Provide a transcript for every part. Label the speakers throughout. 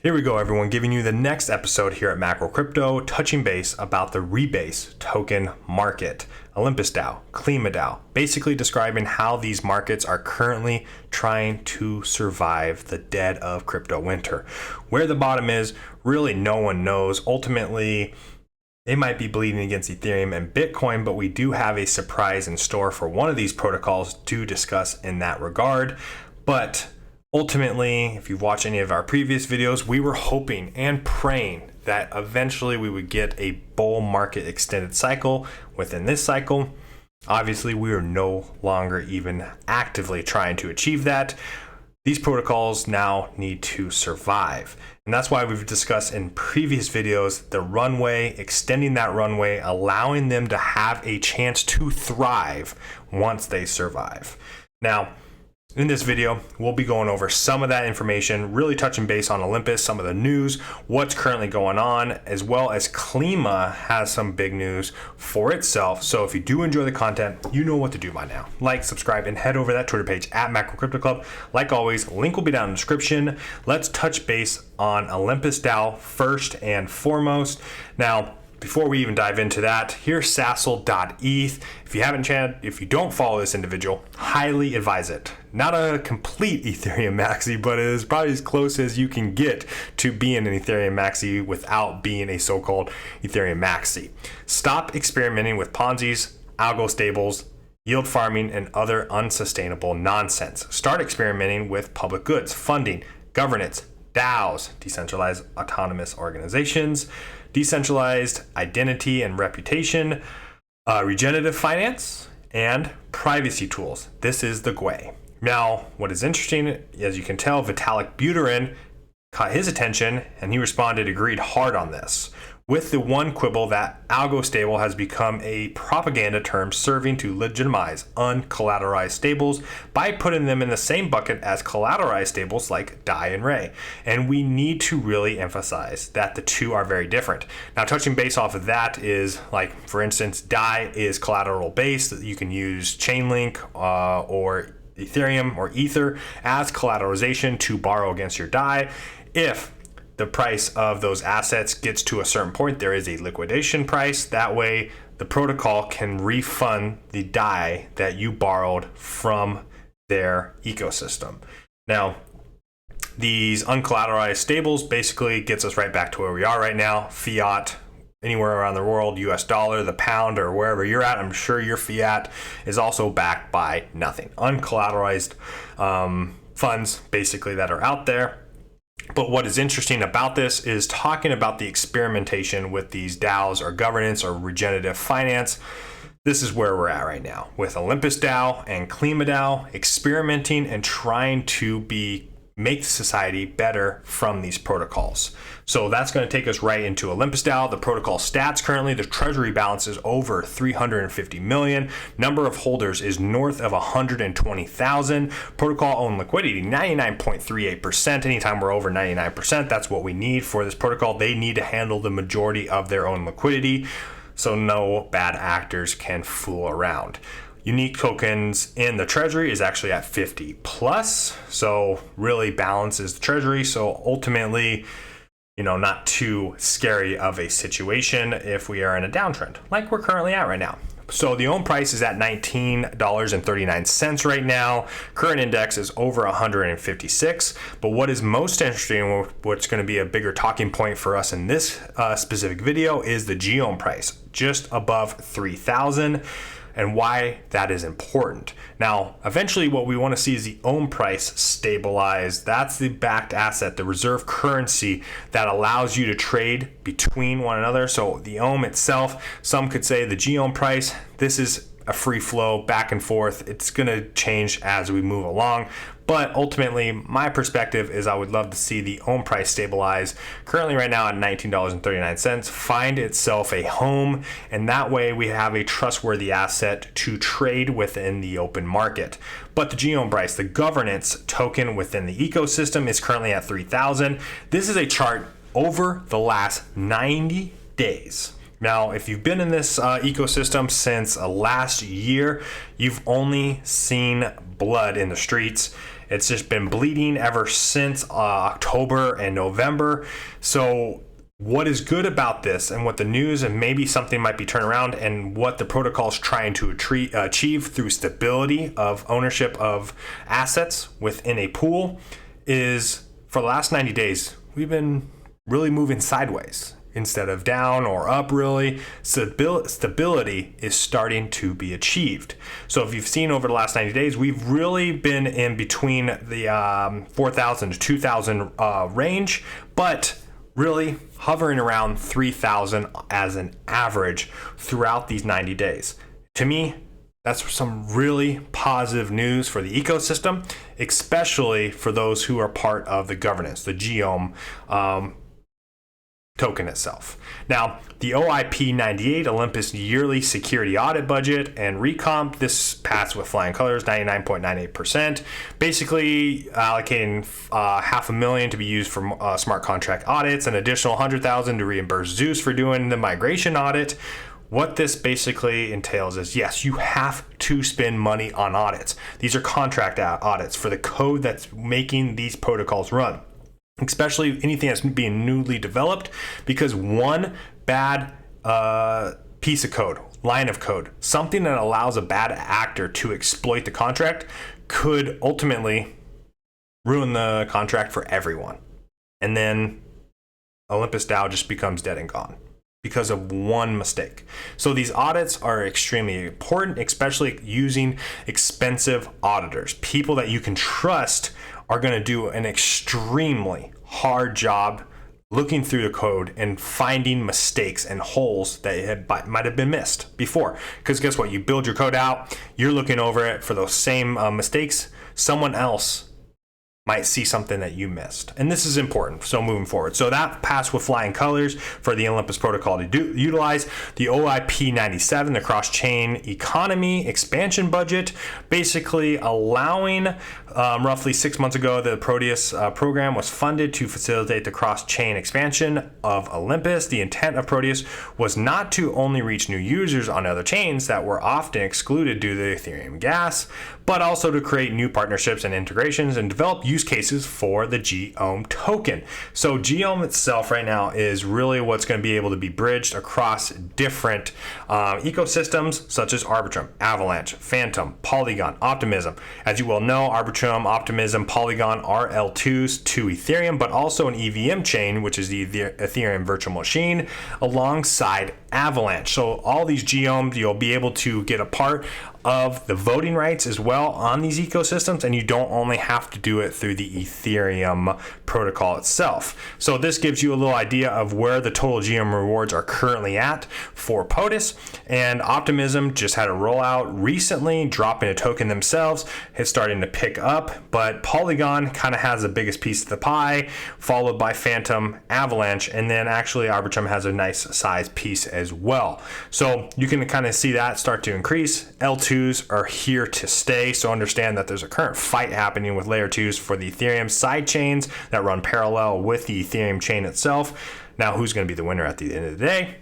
Speaker 1: Here we go, everyone, giving you the next episode here at Macro Crypto, touching base about the Rebase token market, Olympus DAO, Klima DAO, basically describing how these markets are currently trying to survive the dead of crypto winter. Where the bottom is, really no one knows. Ultimately, they might be bleeding against Ethereum and Bitcoin, but we do have a surprise in store for one of these protocols to discuss in that regard. But ultimately, if you've watched any of our previous videos, we were hoping and praying that eventually we would get a bull market extended cycle within this cycle. Obviously, we are no longer even actively trying to achieve that. These protocols now need to survive. And that's why we've discussed in previous videos the runway, extending that runway, allowing them to have a chance to thrive once they survive. Now, in this video, we'll be going over some of that information, really touching base on Olympus, some of the news, what's currently going on, as well as Klima has some big news for itself. So if you do enjoy the content, you know what to do by now. Like, subscribe, and head over to that Twitter page at Macro Crypto Club. Like always, link will be down in the description. Let's touch base on Olympus DAO first and foremost. Now, before we even dive into that, here's Sassal.eth. If you don't follow this individual, highly advise it. Not a complete Ethereum maxi, but it is probably as close as you can get to being an Ethereum maxi without being a so-called Ethereum maxi. Stop experimenting with Ponzi's, algo stables, yield farming, and other unsustainable nonsense. Start experimenting with public goods, funding, governance, DAOs, decentralized autonomous organizations, decentralized identity and reputation, regenerative finance, and privacy tools. This is the GUI. Now, what is interesting, as you can tell, Vitalik Buterin caught his attention and he responded, agreed hard on this, with the one quibble that algo stable has become a propaganda term serving to legitimize uncollateralized stables by putting them in the same bucket as collateralized stables like DAI and Ray. And we need to really emphasize that the two are very different. Now, touching base off of that is, like, for instance, DAI is collateral based. You can use Chainlink or Ethereum or Ether as collateralization to borrow against your DAI. If the price of those assets gets to a certain point, there is a liquidation price. That way, the protocol can refund the DAI that you borrowed from their ecosystem. Now, these uncollateralized stables basically gets us right back to where we are right now. Fiat, anywhere around the world, US dollar, the pound, or wherever you're at, I'm sure your fiat is also backed by nothing. Uncollateralized funds, basically, that are out there. But what is interesting about this is talking about the experimentation with these DAOs or governance or regenerative finance. This is where we're at right now with Olympus DAO and Klima DAO experimenting and trying to make society better from these protocols. So that's going to take us right into Olympus DAO. The protocol stats currently, the treasury balance is over 350 million. Number of holders is north of 120,000. Protocol owned liquidity, 99.38%. Anytime we're over 99%, that's what we need for this protocol. They need to handle the majority of their own liquidity, so no bad actors can fool around. Unique tokens in the treasury is actually at 50 plus, so really balances the treasury. So ultimately, not too scary of a situation if we are in a downtrend like we're currently at right now. So the own price is at $19.39 right now. Current index is over 156. But what is most interesting, what's going to be a bigger talking point for us in this specific video, is the GOM price, just above 3,000. And why that is important. Now, eventually what we want to see is the OM price stabilize. That's the backed asset, the reserve currency that allows you to trade between one another. So the OM itself, some could say the GOM price, this is a free flow back and forth. It's going to change as we move along. But ultimately, my perspective is I would love to see the OM price stabilize. Currently right now at $19.39, find itself a home, and that way we have a trustworthy asset to trade within the open market. But the GOM price, the governance token within the ecosystem, is currently at 3,000. This is a chart over the last 90 days. Now, if you've been in this ecosystem since last year, you've only seen blood in the streets. It's just been bleeding ever since October and November. So what is good about this, and what the news and maybe something might be turned around, and what the protocol is trying to achieve through stability of ownership of assets within a pool, is for the last 90 days, we've been really moving sideways instead of down or up. Really, stability is starting to be achieved. So if you've seen over the last 90 days, we've really been in between the 4,000 to 2,000 range, but really hovering around 3,000 as an average throughout these 90 days. To me, that's some really positive news for the ecosystem, especially for those who are part of the governance, the GEOM token itself. Now, the OIP 98 Olympus yearly security audit budget and recomp, this passed with flying colors, 99.98%, basically allocating $500,000 to be used for smart contract audits, an additional $100,000 to reimburse Zeus for doing the migration audit. What this basically entails is, yes, you have to spend money on audits. These are contract audits for the code that's making these protocols run, especially anything that's being newly developed, because one bad piece of code, line of code, something that allows a bad actor to exploit the contract could ultimately ruin the contract for everyone. And then Olympus DAO just becomes dead and gone because of one mistake. So these audits are extremely important, especially using expensive auditors. People that you can trust are going to do an extremely hard job looking through the code and finding mistakes and holes that might have been missed before. Because guess what? You build your code out, you're looking over it for those same mistakes. Someone else might see something that you missed. And this is important. So moving forward. So that passed with flying colors for the Olympus protocol to utilize. The OIP 97, the cross-chain economy expansion budget, basically allowing roughly 6 months ago, the Proteus program was funded to facilitate the cross-chain expansion of Olympus. The intent of Proteus was not to only reach new users on other chains that were often excluded due to the Ethereum gas, but also to create new partnerships and integrations and develop use cases for the GEOM token. So GEOM itself right now is really what's going to be able to be bridged across different ecosystems such as Arbitrum, Avalanche, Phantom, Polygon, Optimism. As you well know, Arbitrum, Optimism, Polygon are L2s to Ethereum, but also an EVM chain, which is the Ethereum virtual machine, alongside Avalanche. So all these GEOMs, you'll be able to get a part of the voting rights as well on these ecosystems, and you don't only have to do it through the Ethereum protocol itself. So this gives you a little idea of where the total GEOM rewards are currently at for POTUS. And Optimism just had a rollout recently, dropping a token themselves. It's starting to pick up, but Polygon kind of has the biggest piece of the pie, followed by Phantom, Avalanche, and then actually Arbitrum has a nice size piece as well. So you can kind of see that start to increase. L2s are here to stay, so understand that there's a current fight happening with layer 2s for the Ethereum side chains that run parallel with the Ethereum chain itself. Now, who's going to be the winner at the end of the day?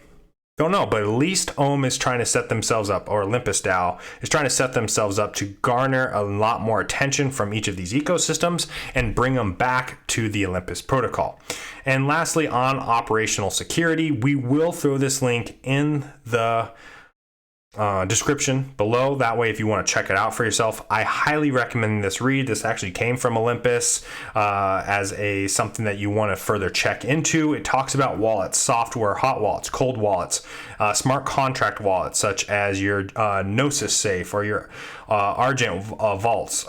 Speaker 1: Don't know, but at least OM is trying to set themselves up, or Olympus DAO is trying to set themselves up to garner a lot more attention from each of these ecosystems and bring them back to the Olympus protocol. And lastly, on operational security, we will throw this link in the description below. That way, if you want to check it out for yourself, I highly recommend this read. This actually came from Olympus as something that you want to further check into. It talks about wallets, software, hot wallets, cold wallets, smart contract wallets such as your Gnosis safe or your Argent vaults.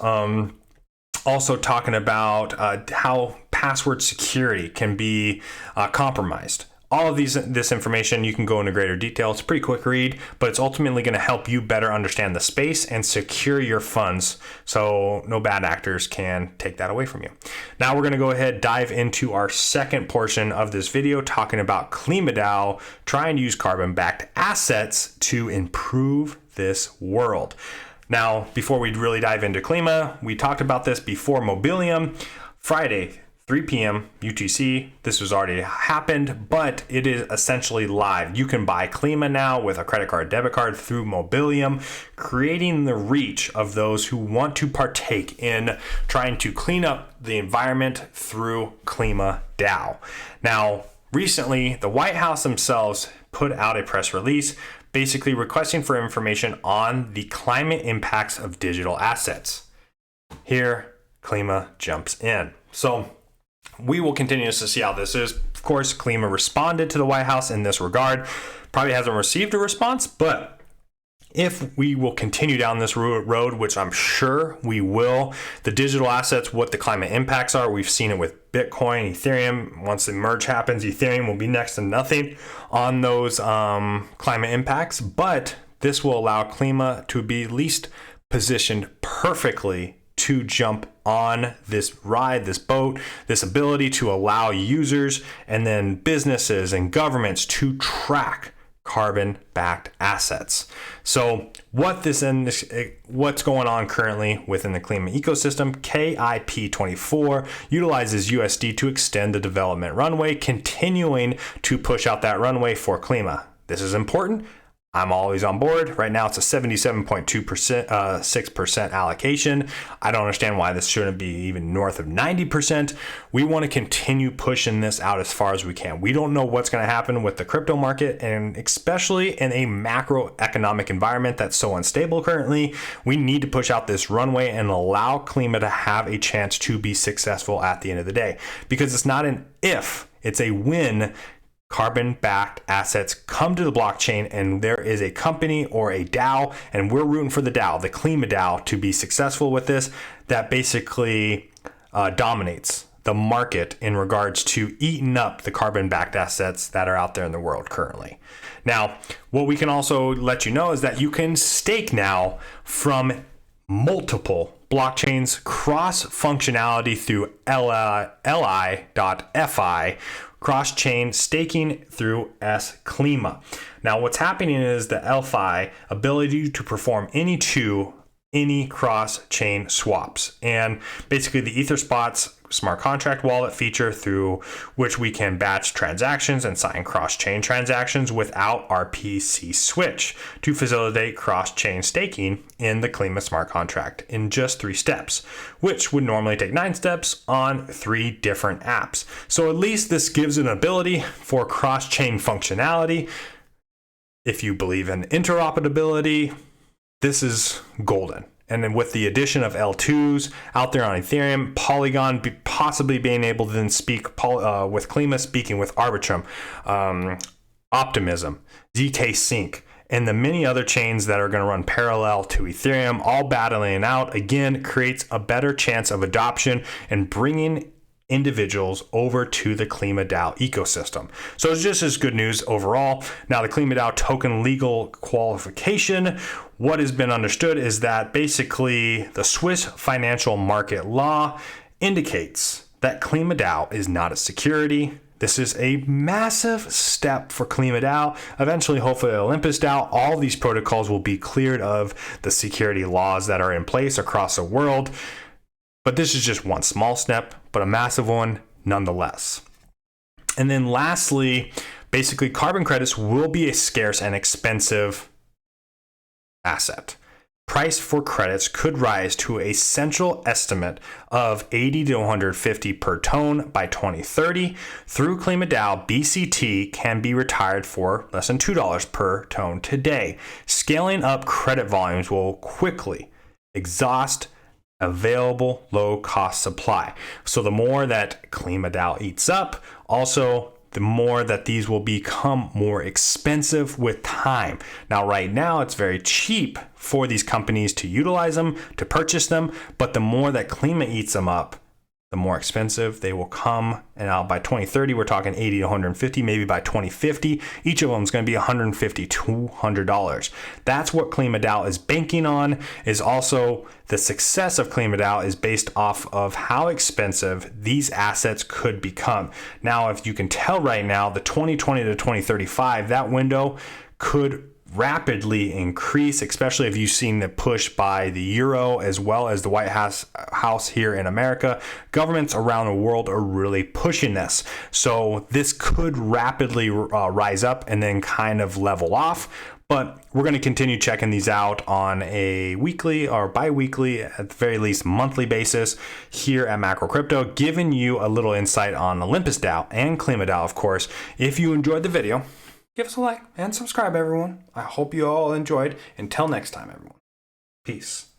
Speaker 1: Also talking about how password security can be compromised. All of this information, you can go into greater detail. It's a pretty quick read, but it's ultimately going to help you better understand the space and secure your funds so no bad actors can take that away from you. Now we're going to go ahead, dive into our second portion of this video, talking about Klima DAO trying to use carbon-backed assets to improve this world. Now, before we really dive into Klima, we talked about this before Mobilium. Friday, 3 p.m. UTC. This has already happened, but it is essentially live. You can buy Klima now with a credit card, debit card through Mobilium, creating the reach of those who want to partake in trying to clean up the environment through Klima DAO. Now, recently, the White House themselves put out a press release basically requesting for information on the climate impacts of digital assets. Here, Klima jumps in. So we will continue to see how this is. Of course, Klima responded to the White House in this regard. Probably hasn't received a response, but if we will continue down this road, which I'm sure we will, the digital assets, what the climate impacts are, we've seen it with Bitcoin, Ethereum. Once the merge happens, Ethereum will be next to nothing on those climate impacts, but this will allow Klima to be at least positioned perfectly to jump on this ride, this boat, this ability to allow users and then businesses and governments to track carbon-backed assets. So what's going on currently within the Klima ecosystem? KIP24 utilizes USD to extend the development runway, continuing to push out that runway for Klima. This is important. I'm always on board. Right now, it's a 77.2%, 6% allocation. I don't understand why this shouldn't be even north of 90%. We want to continue pushing this out as far as we can. We don't know what's going to happen with the crypto market, and especially in a macroeconomic environment that's so unstable currently. We need to push out this runway and allow Klima to have a chance to be successful at the end of the day, because it's not an if, it's a when. Carbon-backed assets come to the blockchain, and there is a company or a DAO, and we're rooting for the DAO, the Klima DAO, to be successful with this, that basically dominates the market in regards to eating up the carbon-backed assets that are out there in the world currently. Now, what we can also let you know is that you can stake now from multiple blockchains, cross functionality through li.fi, cross-chain staking through Klima. Now, what's happening is the LFI ability to perform any cross-chain swaps, and basically the EtherSpot's smart contract wallet feature through which we can batch transactions and sign cross-chain transactions without RPC switch to facilitate cross-chain staking in the Klima smart contract in just 3 steps, which would normally take 9 steps on 3 different apps. So at least this gives an ability for cross-chain functionality. If you believe in interoperability, this is golden. And then with the addition of L2s out there on Ethereum, Polygon possibly being able to then speak with Klima, speaking with Arbitrum, Optimism, ZK Sync, and the many other chains that are going to run parallel to Ethereum, all battling it out, again, creates a better chance of adoption and bringing individuals over to the Klima DAO ecosystem. So it's just as good news overall. Now, the Klima DAO token legal qualification, what has been understood is that basically the Swiss financial market law indicates that Klima DAO is not a security. This is a massive step for Klima DAO. Eventually, hopefully, Olympus DAO, all these protocols will be cleared of the security laws that are in place across the world. But this is just one small step, but a massive one nonetheless. And then lastly, basically carbon credits will be a scarce and expensive asset. Price for credits could rise to a central estimate of 80 to 150 per ton by 2030. Through Klima DAO, BCT can be retired for less than $2 per ton today. Scaling up credit volumes will quickly exhaust available low-cost supply. So the more that Klima DAO eats up, also the more that these will become more expensive with time. Now, right now, it's very cheap for these companies to utilize them, to purchase them, but the more that Klima eats them up, the more expensive they will come. And now by 2030, we're talking 80 to 150, maybe by 2050, each of them is going to be $150 to $200. That's what Klima DAO is banking on. Is also the success of Klima DAO is based off of how expensive these assets could become. Now, if you can tell right now, the 2020 to 2035, that window could rapidly increase, especially if you've seen the push by the euro as well as the White House here in America. Governments around the world are really pushing this. So this could rapidly rise up and then kind of level off. But we're going to continue checking these out on a weekly or bi-weekly, at the very least monthly basis here at Macro Crypto, giving you a little insight on Olympus DAO and Klima DAO, of course. If you enjoyed the video, give us a like and subscribe, everyone. I hope you all enjoyed. Until next time, everyone. Peace.